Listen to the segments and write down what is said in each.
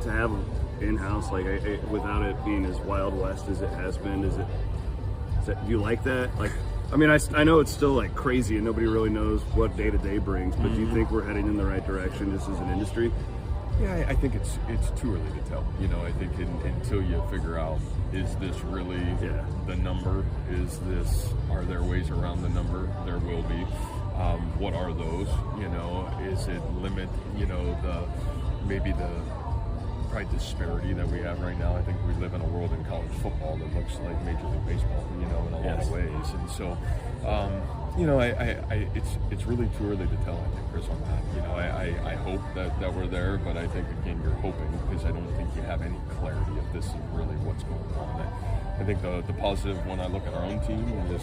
to have in-house, like without it being as Wild West as it has been? Do you like that? Like, I mean, I know it's still like crazy and nobody really knows what day-to-day brings, but do you think we're heading in the right direction just as an industry? Yeah, I think it's too early to tell. You know, I think until you figure out, is this really the number? Are there ways around the number? There will be. What are those? You know, is it limit, you know, maybe the disparity that we have right now? I think we live in a world in college football that looks like Major League Baseball, you know, in a lot of ways. And so, you know, it's really too early to tell, I think, Chris, on that. You know, I hope that we're there, but I think, again, you're hoping because I don't think you have any clarity of this is really what's going on. I think the positive when I look at our own team is,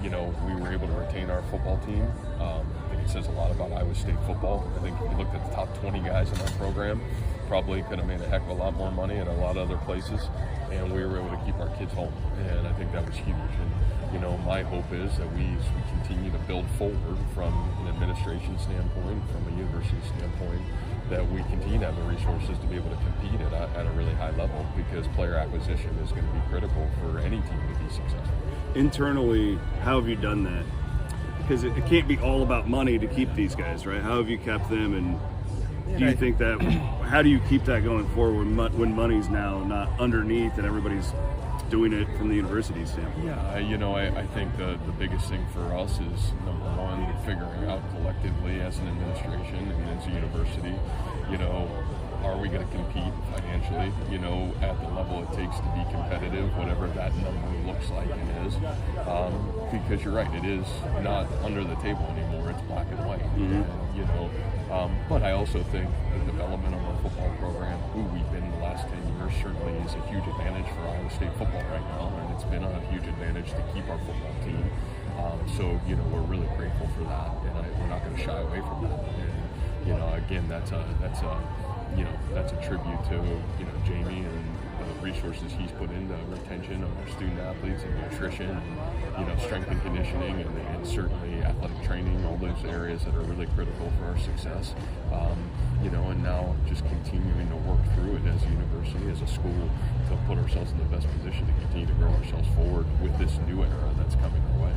you know, we were able to retain our football team. I think it says a lot about Iowa State football. I think if you looked at the top 20 guys in our program, probably could have made a heck of a lot more money at a lot of other places, and we were able to keep our kids home, and I think that was huge. And you know, my hope is that we continue to build forward from an administration standpoint, from a university standpoint, that we continue to have the resources to be able to compete at a really high level, because player acquisition is going to be critical for any team to be successful. Internally, how have you done that? Because it can't be all about money to keep these guys, right? How have you kept them, and do you think that, how do you keep that going forward when money's now not underneath and everybody's doing it from the university standpoint? Yeah, you know, I think the biggest thing for us is, number one, figuring out collectively as an administration and as a university, you know, are we going to compete financially, you know, at the level it takes to be competitive, whatever that number looks like and is. Because you're right, it is not under the table anymore, it's black and white. And, you know, but I also think the development of our football program, who we've been the last 10 years, certainly is a huge advantage for Iowa State football right now, and it's been a huge advantage to keep our football team. So, you know, we're really grateful for that, and we're not going to shy away from that. And, you know, again, that's a tribute to, you know, Jamie and the resources he's put into retention of our student athletes and nutrition, and, you know, strength and conditioning, and certainly athletic training, all those areas that are really critical for our success. You know, and now just continuing to work through it as a university, as a school, to put ourselves in the best position to continue to grow ourselves forward with this new era that's coming our way.